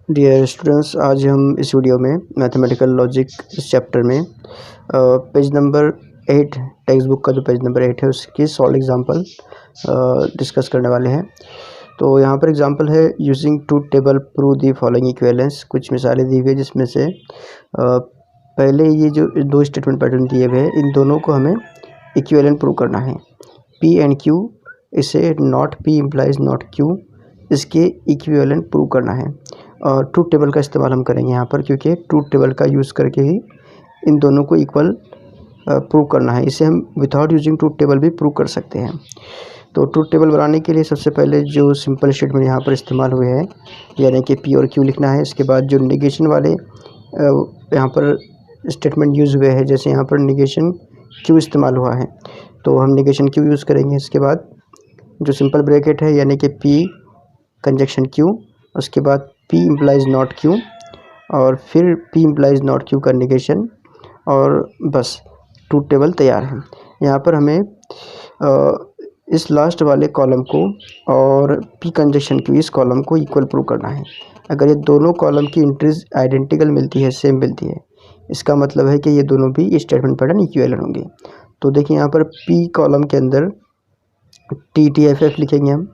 Dear students, आज हम इस वीडियो में मैथमेटिकल लॉजिक इस चैप्टर में पेज नंबर 8 टेक्स्ट बुक का जो पेज नंबर 8 है उसकी सॉल्व एग्जांपल डिस्कस करने वाले हैं। तो यहाँ पर एग्जांपल है using to table prove the following equivalence. कुछ मिसालें दी हुई है जिसमें से पहले ये जो दो स्टेटमेंट पैटर्न दिए हुए हैं इन दोनों को हमें इक्विवेलेंट प्रूव करना है। पी एंड क्यू, इसे not P implies not Q, इसके इक्विवेलेंट प्रूव करना है। और ट्रूथ टेबल का इस्तेमाल हम करेंगे यहाँ पर, क्योंकि ट्रूथ टेबल का यूज़ करके ही इन दोनों को इक्वल प्रूव करना है। इसे हम विदाउट यूजिंग ट्रूथ टेबल भी प्रूव कर सकते हैं। तो ट्रूथ टेबल बनाने के लिए सबसे पहले जो सिंपल स्टेटमेंट यहाँ पर इस्तेमाल हुए हैं, यानी कि पी और क्यू लिखना है। इसके बाद जो निगेशन वाले यहाँ पर स्टेटमेंट यूज़ हुए हैं, जैसे यहाँ पर निगेशन क्यू इस्तेमाल हुआ है तो हम निगेशन क्यू यूज़ करेंगे। इसके बाद जो सिंपल ब्रैकेट है यानी कि पी कंजक्शन क्यू, उसके बाद P इम्प्लाइज नॉट क्यू, और फिर P इम्प्लाइज नॉट क्यू का निगेशन, और बस ट्रूथ टेबल तैयार है। यहाँ पर हमें इस लास्ट वाले कॉलम को और P कंजक्शन क्यू इस कॉलम को इक्वल प्रूव करना है। अगर ये दोनों कॉलम की एंट्रीज आइडेंटिकल मिलती है, सेम मिलती है, इसका मतलब है कि ये दोनों भी स्टेटमेंट पैटर्न इक्विवेलेंट होंगे। तो देखिए यहाँ पर P कॉलम के अंदर TTFF लिखेंगे हम,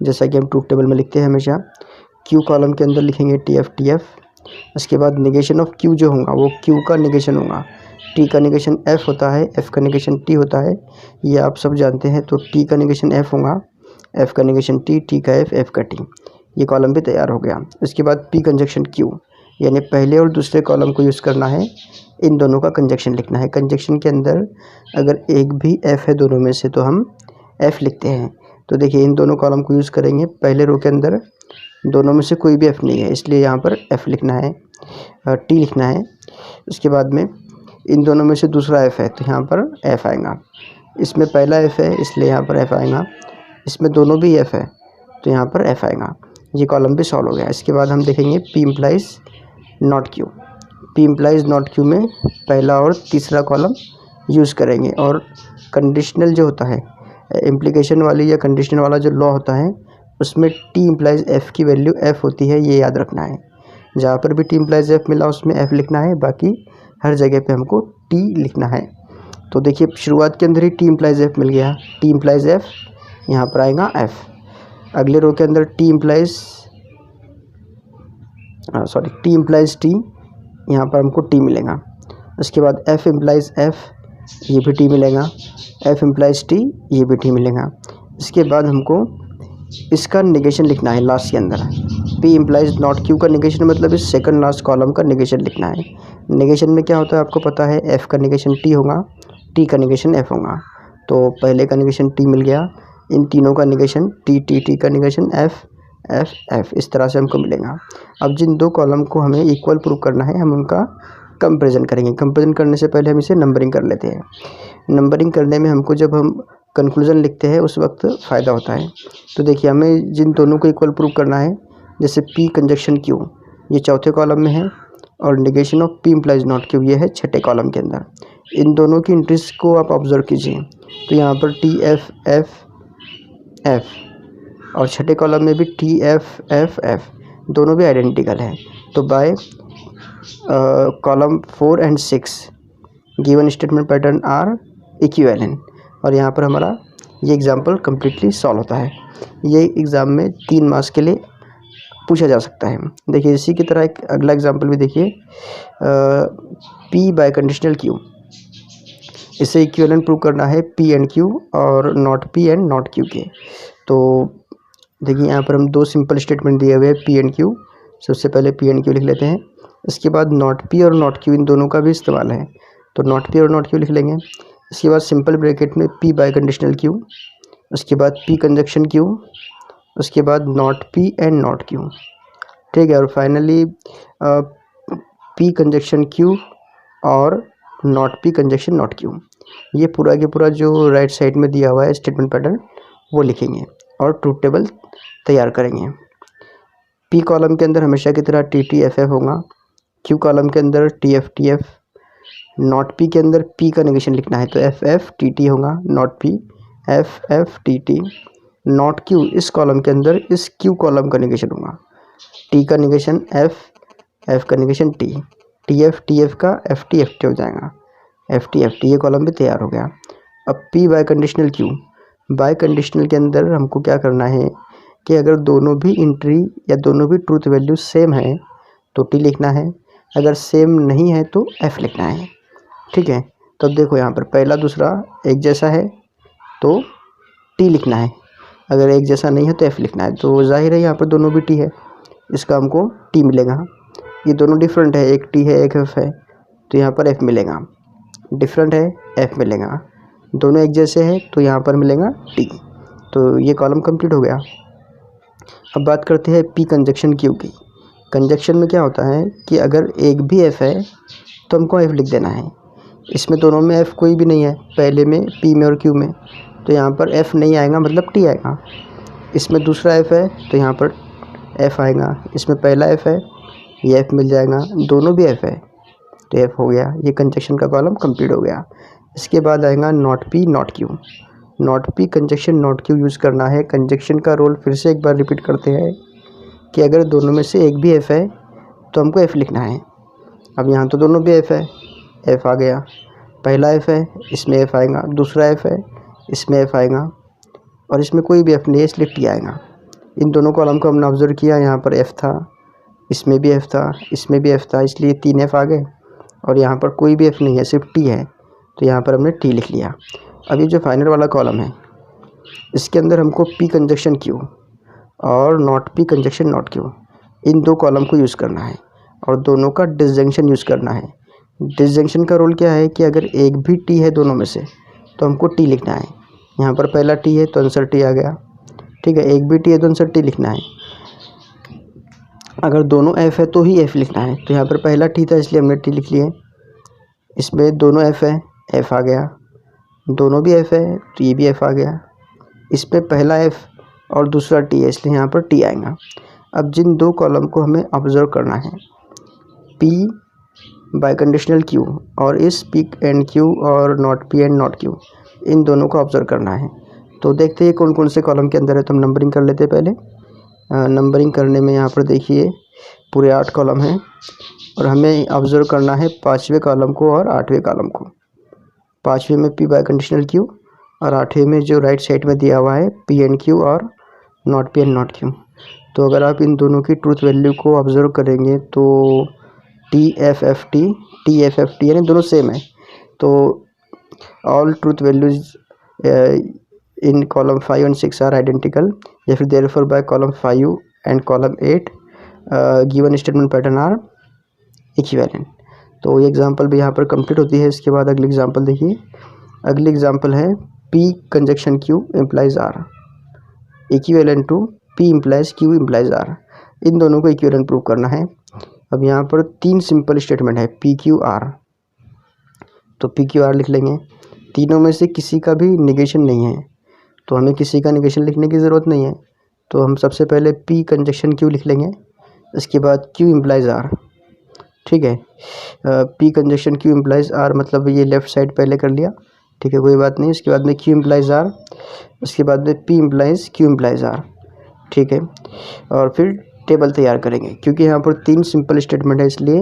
जैसा कि हम ट्रूथ टेबल में लिखते हैं हमेशा। क्यू कॉलम के अंदर लिखेंगे TF। उसके बाद निगेशन ऑफ क्यू जो होगा वो क्यू का निगेशन होगा। टी का निगेशन F होता है, F का निगेशन T होता है, ये आप सब जानते हैं। तो T का निगेशन F होगा, F का निगेशन T, T का F का T। ये कॉलम भी तैयार हो गया। इसके बाद P कंजक्शन Q, यानी पहले और दूसरे कॉलम को यूज़ करना है, इन दोनों का कंजक्शन लिखना है। कंजक्शन के अंदर अगर एक भी F है दोनों में से तो हम F लिखते हैं। तो देखिए इन दोनों कॉलम को यूज़ करेंगे। पहले रो के अंदर दोनों में से कोई भी F नहीं है, इसलिए यहाँ पर F लिखना है, T लिखना है। उसके बाद में इन दोनों में से दूसरा F है तो यहाँ पर F आएगा। इसमें पहला F है इसलिए यहाँ पर F आएगा। इसमें दोनों भी F है तो यहाँ पर F आएगा। ये कॉलम भी सॉल्व हो गया। इसके बाद हम देखेंगे P implies not Q. P implies not Q में पहला और तीसरा कॉलम यूज़ करेंगे, और कंडीशनल जो होता है, इम्प्लीकेशन वाली या कंडीशनल वाला जो लॉ होता है, उसमें T इम्प्लाइज F की वैल्यू F होती है, ये याद रखना है। जहाँ पर भी T इम्प्लाइज F मिला उसमें F लिखना है, बाकी हर जगह पे हमको T लिखना है। तो देखिए शुरुआत के अंदर ही T इम्प्लाइज F मिल गया। T इम्प्लाइज F यहाँ पर आएगा F। अगले रो के अंदर T इम्प्लाइज T, यहाँ पर हमको T मिलेगा। उसके बाद F इम्प्लाइज F, ये भी T मिलेगा। F इम्प्लाइज T, ये भी T मिलेगा। इसके बाद हमको इसका निगेशन लिखना है लास्ट के अंदर। P इम्प्लाइज नॉट क्यू का निगेशन मतलब इस सेकंड लास्ट कॉलम का निगेशन लिखना है। निगेशन में क्या होता है आपको पता है, F का निगेशन T होगा, T का निगेशन F होगा। तो पहले का निगेशन T मिल गया, इन तीनों का निगेशन T का निगेशन F, इस तरह से हमको मिलेगा। अब जिन दो कॉलम को हमें इक्वल प्रूव करना है, हम उनका कंपेरिजन करेंगे। कंपेरिजन करने से पहले हम इसे नंबरिंग कर लेते हैं। नंबरिंग करने में हमको जब हम कंक्लूजन लिखते हैं उस वक्त फ़ायदा होता है। तो देखिए हमें जिन दोनों को इक्वल प्रूव करना है, जैसे P कंजक्शन Q ये चौथे कॉलम में है, और negation of P implies not Q ये है छठे कॉलम के अंदर। इन दोनों की इंट्रीज को आप ऑब्जर्व कीजिए। तो यहाँ पर TF और छठे कॉलम में भी TF दोनों भी आइडेंटिकल हैं। तो by column 4 and 6 given statement pattern are equivalent. और यहाँ पर हमारा ये एग्जाम्पल कम्प्लीटली सॉल्व होता है। ये एग्ज़ाम में 3 मार्क्स के लिए पूछा जा सकता है। देखिए इसी की तरह एक अगला एग्जाम्पल भी देखिए, P बाय कंडीशनल Q, इसे इक्विवेलेंट प्रूव करना है P एंड Q और not P and not Q के। तो देखिए यहाँ पर हम दो सिंपल स्टेटमेंट दिए हुए हैं P एंड Q। सबसे पहले P एंड Q लिख लेते हैं। इसके बाद नॉट P और नॉट Q इन दोनों का भी इस्तेमाल है, तो नॉट P और नॉट Q लिख लेंगे। इसके बाद सिंपल ब्रैकेट में P बाय कंडीशनल Q, उसके बाद P कंजक्शन Q, उसके बाद not P and not Q, ठीक है। और फाइनली P कंजक्शन Q और not P conjunction not Q। ये पूरा के पूरा जो राइट साइड में दिया हुआ है स्टेटमेंट पैटर्न वो लिखेंगे और ट्रूथ टेबल तैयार करेंगे। P कॉलम के अंदर हमेशा की तरह TTFF होगा, Q कॉलम के अंदर TF, नॉट P के अंदर P का निगेशन लिखना है तो FFTT होगा, not P FFTT। Not Q इस कॉलम के अंदर इस Q कॉलम का निगेशन होगा, टी का निगेशन एफ, एफ का निगेशन टी, टी एफ का एफ टी हो जाएगा, एफ टी ये कॉलम भी तैयार हो गया। अब P bye conditional Q, bye conditional के अंदर हमको क्या करना है कि अगर दोनों भी इंट्री या दोनों भी ट्रूथ वैल्यू सेम है तो टी लिखना है, अगर सेम नहीं है तो एफ लिखना है। ठीक है, तो अब देखो यहाँ पर पहला दूसरा एक जैसा है तो टी लिखना है, अगर एक जैसा नहीं है तो एफ लिखना है। तो जाहिर है यहाँ पर दोनों भी टी है, इसका हमको टी मिलेगा। ये दोनों डिफरेंट है, एक टी है एक एफ है, तो यहाँ पर एफ मिलेगा। डिफरेंट है, एफ मिलेगा। दोनों एक जैसे हैं तो यहाँ पर मिलेगा टी। तो ये कॉलम कंप्लीट हो गया। अब बात करते हैं पी कंजक्शन क्यू की। कंजक्शन में क्या होता है कि अगर एक भी एफ है तो हमको एफ लिख देना है। इसमें दोनों में एफ कोई भी नहीं है, पहले में पी में और क्यू में, तो यहाँ पर एफ नहीं आएगा, मतलब टी आएगा। इसमें दूसरा एफ है तो यहाँ पर एफ आएगा, इसमें पहला एफ है ये एफ मिल जाएगा, दोनों भी एफ है तो एफ हो गया। ये कंजक्शन का कॉलम कंप्लीट हो गया। इसके बाद आएगा not P not Q. Not P conjunction not Q use करना है। कंजक्शन का रोल फिर से एक बार रिपीट करते हैं कि अगर दोनों में से एक भी एफ है तो हमको एफ लिखना है। अब यहाँ तो दोनों भी एफ है, एफ आ गया, पहला एफ है इसमें एफ आएगा, दूसरा एफ है इसमें एफ आएगा, और इसमें कोई भी एफ नहीं है इसलिए टी आएगा। इन दोनों कॉलम को हमने ऑब्जर्व किया, यहाँ पर एफ था, इसमें भी एफ था, इसमें भी एफ था, इसलिए 3 एफ आ गए, और यहाँ पर कोई भी एफ नहीं है सिर्फ टी है, तो यहाँ पर हमने टी लिख लिया। अब ये जो फाइनल वाला कॉलम है इसके अंदर हमको पी कंजक्शन क्यू और not P conjunction not Q, इन दो कॉलम को यूज़ करना है और दोनों का डिसजंक्शन यूज़ करना है। डिसजंक्शन का रोल क्या है कि अगर एक भी टी है दोनों में से तो हमको टी लिखना है। यहाँ पर पहला टी है तो आंसर टी आ गया। ठीक है, एक भी टी है तो आंसर टी लिखना है। अगर दोनों एफ है तो ही एफ लिखना है, तो यहाँ पर पहला टी था इसलिए हमने टी लिख लिए। इसमें दोनों एफ है, एफ आ गया, दोनों भी एफ है तो ये भी एफ आ गया। इसमें पहला एफ और दूसरा टी है इसलिए यहाँ पर टी आएगा। अब जिन दो कॉलम को हमें ऑब्जर्व करना है, पी बाय कंडीशनल क्यू और इस पी एंड क्यू और not P and not Q, इन दोनों को ऑब्जर्व करना है। तो देखते हैं कौन कौन से कॉलम के अंदर है। तो हम नंबरिंग कर लेते हैं पहले। नंबरिंग करने में यहाँ पर देखिए पूरे 8 कॉलम हैं और हमें ऑब्जर्व करना है 5वें कॉलम को और 8वें कॉलम को। 5वें में पी बाय कंडीशनल क्यू और 8वें में जो राइट साइड में दिया हुआ है पी एंड क्यू और not P and not Q. तो अगर आप इन दोनों की ट्रूथ वैल्यू को ऑब्जर्व करेंगे तो टी एफ एफ टी यानी दोनों सेम है, तो all truth values in column 5 and 6 are identical, या फिर therefore by column 5 and column 8 given statement pattern are equivalent. तो ये एग्जांपल भी यहाँ पर कंप्लीट होती है। इसके बाद अगली एग्जांपल देखिए। अगली एग्जांपल है P conjunction Q implies R equivalent to P implies Q implies R. इन दोनों को इक्विवेलेंट प्रूव करना है। अब यहाँ पर 3 सिंपल स्टेटमेंट है पी क्यू आर, तो पी क्यू आर लिख लेंगे। तीनों में से किसी का भी निगेशन नहीं है, तो हमें किसी का निगेशन लिखने की ज़रूरत नहीं है। तो हम सबसे पहले पी कंजक्शन क्यू लिख लेंगे, इसके बाद क्यू इम्प्लाइज आर। ठीक है, P conjunction Q implies R मतलब ये लेफ़्ट साइड पहले कर लिया, ठीक है कोई बात नहीं। इसके बाद में क्यू इम्प्लाइज आर, उसके बाद में P implies Q implies R. ठीक है, और फिर टेबल तैयार करेंगे। क्योंकि यहाँ पर 3 सिंपल स्टेटमेंट है इसलिए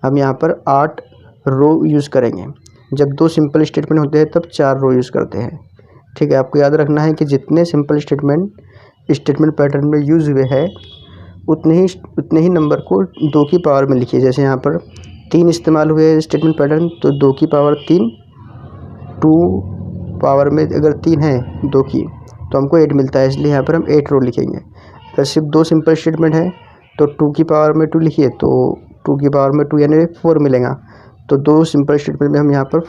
हम यहाँ पर 8 रो यूज़ करेंगे। जब 2 सिंपल स्टेटमेंट होते हैं तब 4 रो यूज़ करते हैं। ठीक है, आपको याद रखना है कि जितने सिंपल स्टेटमेंट पैटर्न में यूज़ हुए हैं उतने ही नंबर को 2 की पावर में लिखिए। जैसे यहाँ पर 3 इस्तेमाल हुए स्टेटमेंट पैटर्न, तो 2 की पावर 3, 2 पावर में अगर 3 है 2 की तो हमको 8 मिलता है, इसलिए यहाँ पर हम 8 रो लिखेंगे। अगर सिर्फ 2 सिंपल स्टेटमेंट है तो 2 की पावर में 2 लिखिए, तो 2 की पावर में 2 यानी 4 मिलेगा। तो 2 सिंपल स्टेटमेंट में हम यहाँ पर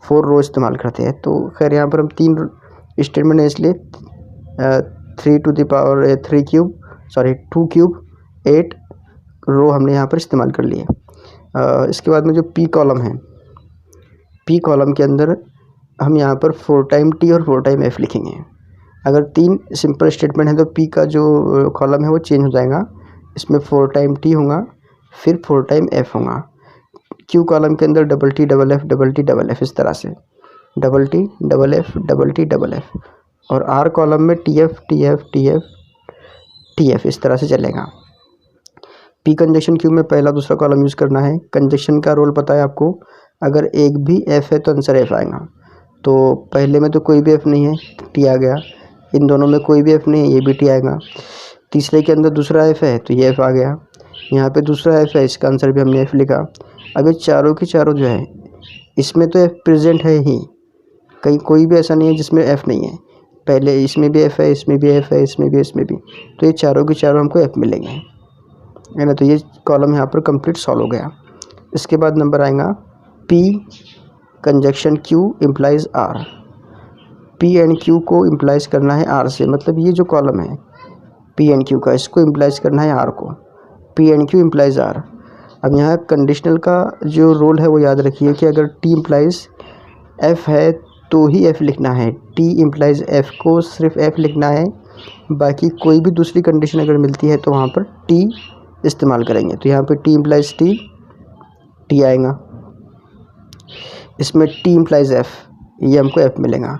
4 रो इस्तेमाल करते हैं। तो खैर यहाँ पर हम 3 स्टेटमेंट है इसलिए 2 क्यूब 8 रो हमने यहाँ पर इस्तेमाल कर लिए। इसके बाद में जो पी कॉलम है, पी कॉलम के अंदर हम यहाँ पर 4 टाइम टी और 4 टाइम एफ लिखेंगे। अगर 3 सिंपल स्टेटमेंट है तो पी का जो कॉलम है वो चेंज हो जाएगा, इसमें 4 टाइम टी होगा फिर 4 टाइम एफ होगा। क्यू कॉलम के अंदर डबल टी डबल एफ इस तरह से डबल टी डबल एफ। और आर कॉलम में टी एफ टी एफ, इस तरह से चलेगा। पी कंजक्शन क्यू में पहला दूसरा कॉलम यूज़ करना है। कंजक्शन का रोल पता है आपको, अगर एक भी एफ है तो आंसर एफ आएगा। तो पहले में तो कोई भी एफ नहीं है, टी आ गया। इन दोनों में कोई भी एफ नहीं है, ये भी टी आएगा। तीसरे के अंदर दूसरा एफ है तो ये एफ आ गया। यहाँ पे दूसरा एफ है, इसका आंसर भी हमने एफ लिखा। अब ये चारों की चारों जो है, इसमें तो एफ प्रेजेंट है ही, कहीं कोई भी ऐसा नहीं है जिसमें एफ नहीं है। पहले इसमें भी एफ है, इसमें भी एफ है, इसमें भी, इसमें भी, तो ये चारों के चारों हमको एफ मिलेंगे, है ना। तो ये कॉलम यहाँ पर कंप्लीट सॉल्व हो गया। इसके बाद नंबर आएगा P conjunction Q implies R. P and Q को इम्प्लाइज करना है आर से, मतलब ये जो कॉलम है पी एंड क्यू का, इसको इम्प्लाइज करना है आर को। P and Q implies R. अब यहाँ कंडीशनल का जो रोल है वो याद रखिए कि अगर टी इम्प्लाइज एफ है तो ही एफ लिखना है। टी इम्प्लाइज एफ को सिर्फ एफ लिखना है, बाकी कोई भी दूसरी कंडीशन अगर मिलती है तो वहाँ पर टी इस्तेमाल करेंगे। तो यहाँ पे टी इम्प्लाइज टी, टी आएगा। इसमें टी इम्प्लाइज एफ, ये हमको एफ मिलेगा।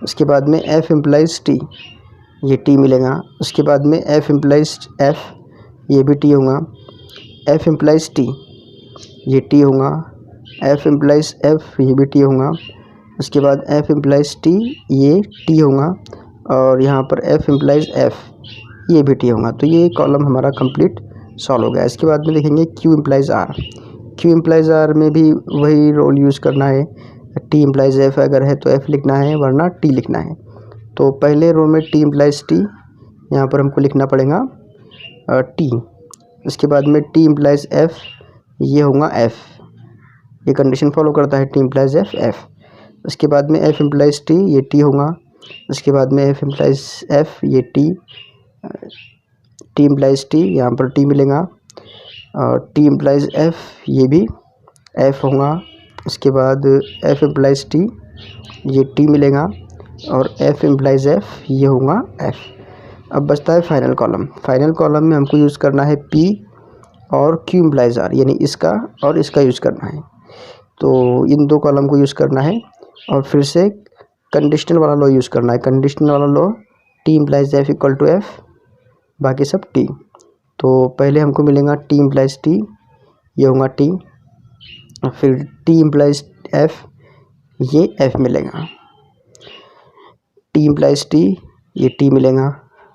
उसके बाद में एफ इम्प्लाइज टी, ये टी मिलेगा। उसके बाद में एफ इम्प्लाइज एफ, ये भी टी होगा। एफ इम्प्लाइज टी, ये टी होगा। एफ इम्प्लाइज एफ, ये भी टी होगा। उसके बाद एफ इम्प्लाइज टी, ये टी होगा। और यहाँ पर एफ इम्प्लाइज एफ, ये भी टी होगा। तो ये कॉलम हमारा कंप्लीट सॉल्व हो गया। इसके बाद में देखेंगे Q implies R. Q implies R में भी वही रोल यूज़ करना है। टी इम्प्लाइज एफ अगर है तो एफ लिखना है, वरना टी लिखना है। तो पहले रो में टी इम्प्लाइज टी, यहाँ पर हमको लिखना पड़ेगा टी। इसके बाद में टी इम्प्लाइज एफ, ये होगा एफ, ये कंडीशन फॉलो करता है टी इम्प्लाइज एफ, एफ। उसके बाद में एफ इम्प्लाइज टी, ये टी होगा। उसके बाद में एफ इम्प्लाइज एफ, ये टी, टी इम्प्लाइज टी, यहाँ पर टी मिलेगा। और टी इम्प्लाइज एफ, ये भी एफ होगा। उसके बाद एफ इम्प्लाइज टी, ये टी मिलेगा। और एफ इम्प्लाइज एफ, ये होगा एफ। अब बचता है फाइनल कॉलम। फाइनल कॉलम में हमको यूज़ करना है पी और क्यू इम्प्लाइज आर, यानी इसका और इसका यूज़ करना है। तो इन दो कॉलम को यूज़ करना है और फिर से कंडीशनल वाला लॉ यूज़ करना है। कंडीशनल वाला law T implies F equal to F, बाकी सब टी। तो पहले हमको मिलेगा टी इम्प्लाइज टी, ये होगा टी। फिर टी इम्प्लाइज एफ, ये एफ मिलेगा। टी इम्प्लाइज टी, ये टी मिलेगा।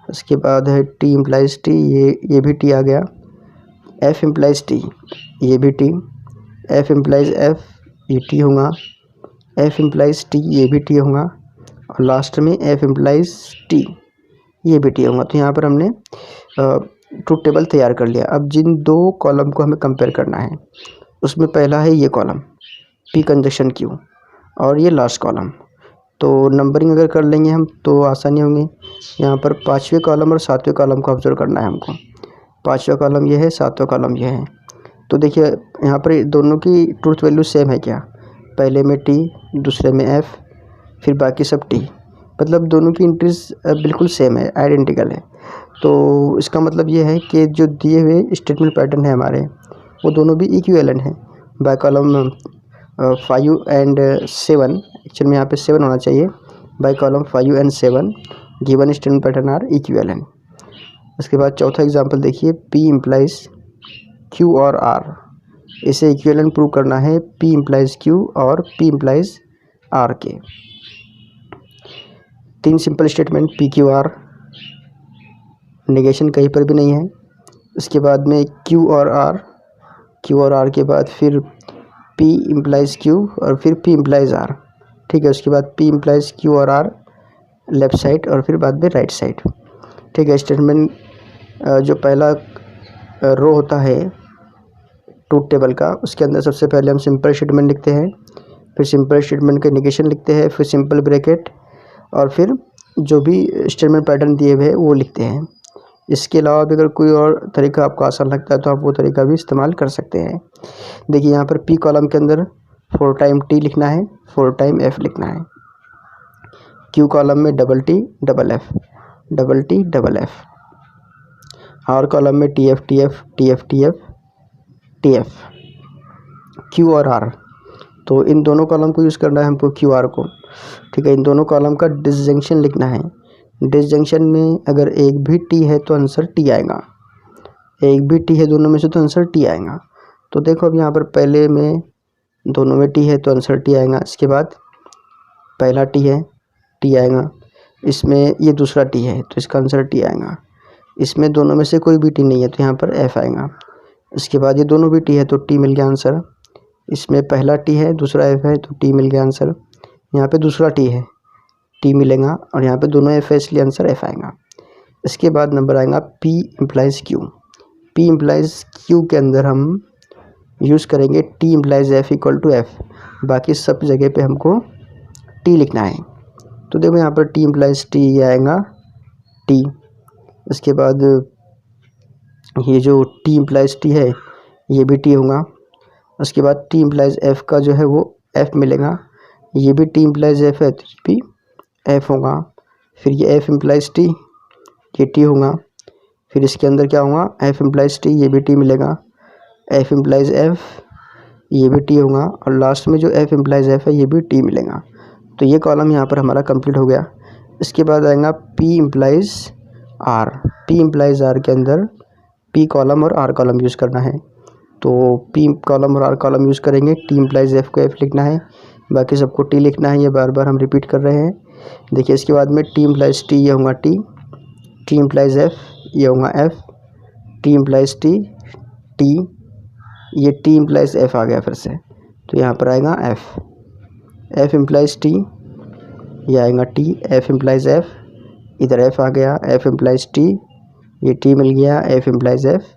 उसके बाद है टी इम्प्लाइज टी, ये भी टी आ गया। एफ इम्प्लाइज टी, ये भी टी। एफ इम्प्लाइज एफ, ये टी होगा। एफ इम्प्लाइज टी, ये भी टी होगा। और लास्ट में एफ इम्प्लाइज टी, ये भी टी होगा। तो यहाँ पर हमने ट्रुथ टेबल तैयार कर लिया। अब जिन दो कॉलम को हमें कंपेयर करना है, उसमें पहला है ये कॉलम पी कंजक्शन क्यू, और ये लास्ट कॉलम। तो नंबरिंग अगर कर लेंगे हम तो आसानी होंगी। यहाँ पर 5वें कॉलम और 7वें कॉलम को ऑब्जर्व करना है हमको। 5वां कॉलम ये है, 7वां कॉलम ये है। तो देखिए यहाँ पर दोनों की ट्रूथ वैल्यू सेम है क्या? पहले में टी, दूसरे में एफ, फिर बाकी सब टी, मतलब दोनों की एंट्रीज बिल्कुल सेम है, आइडेंटिकल है। तो इसका मतलब ये है कि जो दिए हुए स्टेटमेंट पैटर्न है हमारे, वो दोनों भी इक्विवेलेंट हैं। बाय कॉलम 5 एंड 7, एक्चुअल में यहाँ पे 7 होना चाहिए। By column 5 and 7 given statement pattern are equivalent. उसके बाद चौथा एग्जांपल देखिए, पी इम्प्लाइज क्यू और आर। इसे इक्विवेलेंट प्रूव करना है पी इम्प्लाइज क्यू और पी इम्प्लाइज आर के। 3 simple statement P Q R, negation कहीं पर भी नहीं है। उसके बाद में क्यू और आर के बाद फिर पी इम्प्लाइज क्यू और फिर पी इम्प्लाइज आर, ठीक है। उसके बाद पी इम्प्लाइज क्यू और आर लेफ़्ट साइड और फिर बाद में राइट साइड, ठीक है। स्टेटमेंट जो पहला रो होता है ट्रूथ टेबल का, उसके अंदर सबसे पहले हम सिंपल स्टेटमेंट लिखते हैं, फिर सिंपल स्टेटमेंट के नेगेशन लिखते हैं, फिर सिंपल ब्रैकेट, और फिर जो भी स्टेटमेंट पैटर्न दिए हुए हैं वो लिखते हैं। इसके अलावा भी अगर कोई और तरीका आपको आसान लगता है तो आप वो तरीका भी इस्तेमाल कर सकते हैं। देखिए यहाँ पर पी कॉलम के अंदर 4 टाइम टी लिखना है, 4 टाइम एफ लिखना है। क्यू कॉलम में double T double F, double T double F. R column में T F T F T F T F T F. Q और आर, तो इन दोनों कॉलम को यूज़ करना है हमको, क्यू आर को, ठीक है। इन दोनों कॉलम का डिसजंक्शन लिखना है। डिसजंक्शन में अगर एक भी टी है तो आंसर टी आएगा, एक भी टी है दोनों में से तो आंसर टी आएगा। तो देखो अब यहाँ पर पहले में दोनों में टी है तो आंसर टी आएगा, इसके बाद पहला टी है टी आएगा, इसमें ये दूसरा टी है तो इसका आंसर टी आएगा, इसमें दोनों में से कोई भी टी नहीं है तो यहाँ पर एफ आएगा, इसके बाद ये दोनों भी टी है तो टी मिल गया आंसर, इसमें पहला टी है दूसरा एफ है तो टी मिल गया आंसर, यहाँ पे दूसरा टी है टी मिलेगा और यहाँ पे दोनों एफ है इसलिए आंसर एफ आएगा। इसके बाद नंबर आएगा P implies Q. P implies Q के अंदर हम यूज़ करेंगे T implies F equal to F, बाकी सब जगह पे हमको टी लिखना है। तो देखो यहाँ पर टी इम्प्लाइज टी आएगा टी, इसके बाद ये जो टी इम्प्लाइज टी है ये भी टी होगा, उसके बाद टी इम्प्लाइज एफ का जो है वो एफ मिलेगा, ये भी टी इम्प्लाइज एफ है तो ये भी एफ होगा, फिर ये एफ इम्प्लाइज टी ये टी होगा, फिर इसके अंदर क्या होगा एफ इम्प्लाइज टी ये भी टी मिलेगा, एफ इम्प्लाइज एफ ये भी टी होगा और लास्ट में जो एफ इम्प्लाइज एफ है ये भी टी मिलेगा। तो ये कॉलम यहाँ पर हमारा कंप्लीट हो गया। इसके बाद आएगा P implies R. P implies R के अंदर पी कॉलम और आर कॉलम यूज़ करना है, तो पी कॉलम और आर कॉलम यूज़ करेंगे। टी इम्प्लाइज एफ को एफ लिखना है, बाकी सबको टी लिखना है, ये बार बार हम रिपीट कर रहे हैं। देखिए इसके बाद में टी इम्प्लाइज टी ये होगा टी, टी इम्प्लाइज एफ ये होगा F, T implies T T, ये टी इम्प्लाइज एफ आ गया फिर से, तो यहाँ पर आएगा एफ, एफ इम्प्लाइज टी ये आएगा टी, एफ इम्प्लाइज एफ इधर एफ आ गया, एफ इम्प्लाइज टी ये टी मिल गया, एफ इम्प्लाइज एफ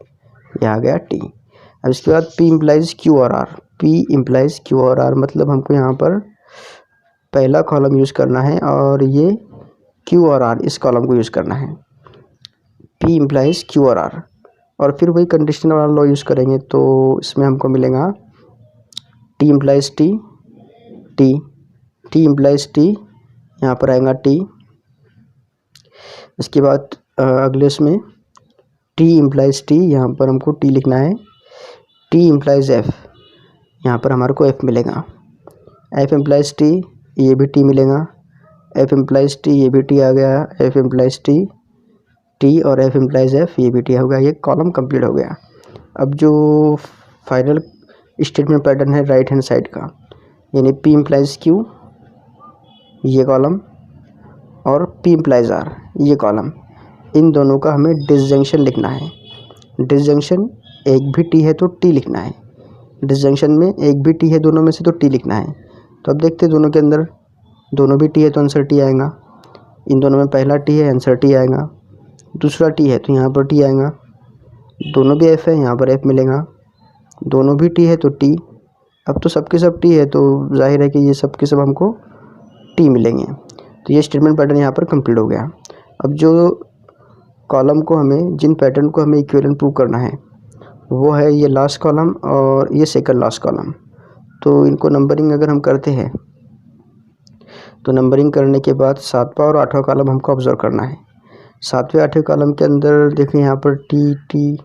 ये आ गया टी। अब इसके बाद पी इम्प्लाइज क्यू और आर। पी इम्प्लाइज क्यू और आर मतलब हमको यहाँ पर पहला कॉलम यूज़ करना है और ये क्यू और आर इस कॉलम को यूज़ करना है, पी इम्प्लाइज क्यू और आर, और फिर वही कंडीशनल वाला लॉ यूज़ करेंगे तो इसमें हमको मिलेगा T implies T T, T implies T यहाँ पर आएगा टी, इसके बाद अगले इसमें टी इम्प्लाइज टी यहाँ पर हमको टी लिखना है, टी इम्प्लाइज एफ यहाँ पर हमारे को एफ मिलेगा, एफ इम्प्लाइज टी ये भी टी मिलेगा, एफ इम्प्लाइज टी ये भी टी आ गया, एफ इम्प्लाइज टी टी और एफ इम्प्लाइज एफ ये भी टी हो गया, ये कॉलम कंप्लीट हो गया। अब जो फाइनल स्टेटमेंट पैटर्न है राइट हैंड साइड का, यानी पी इम्प्लाइज क्यू ये कॉलम और पी इम्प्लाइज आर ये कॉलम, इन दोनों का हमें डिसजंक्शन लिखना है। डिसजंक्शन एक भी टी है तो टी लिखना है, डिसजंक्शन में एक भी टी है दोनों में से तो टी लिखना है। तो अब देखते हैं दोनों के अंदर दोनों भी टी है तो आंसर टी आएगा, इन दोनों में पहला टी है आंसर टी आएगा, दूसरा टी है तो यहाँ पर टी आएगा, दोनों भी एफ है यहाँ पर एफ मिलेगा, दोनों भी टी है तो टी, अब तो सबके सब टी है तो जाहिर है कि ये सब के सब हमको टी मिलेंगे। तो ये स्टेटमेंट पैटर्न यहाँ पर कंप्लीट हो गया। अब जो कॉलम को हमें जिन पैटर्न को हमें इक्विवेलेंट प्रूव करना है वो है ये लास्ट कॉलम और ये सेकंड लास्ट कॉलम। तो इनको नंबरिंग अगर हम करते हैं तो नंबरिंग करने के बाद 7वां और 8वां कॉलम हमको ऑब्जर्व करना है। 7वें 8वें कॉलम के अंदर देखिए यहाँ पर टी टी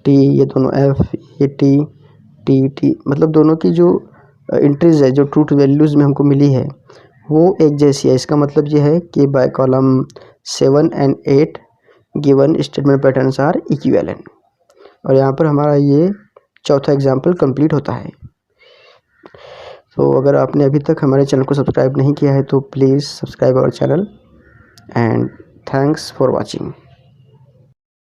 टी ये दोनों एफ ये टी टी टी, मतलब दोनों की जो एंट्रीज है जो ट्रूथ वैल्यूज़ में हमको मिली है वो एक जैसी है। इसका मतलब ये है कि by column 7 and 8 given statement patterns are equivalent, और यहाँ पर हमारा ये चौथा एग्जाम्पल कंप्लीट होता है। तो अगर आपने अभी तक हमारे चैनल को सब्सक्राइब नहीं किया है तो please subscribe our channel and thanks for watching.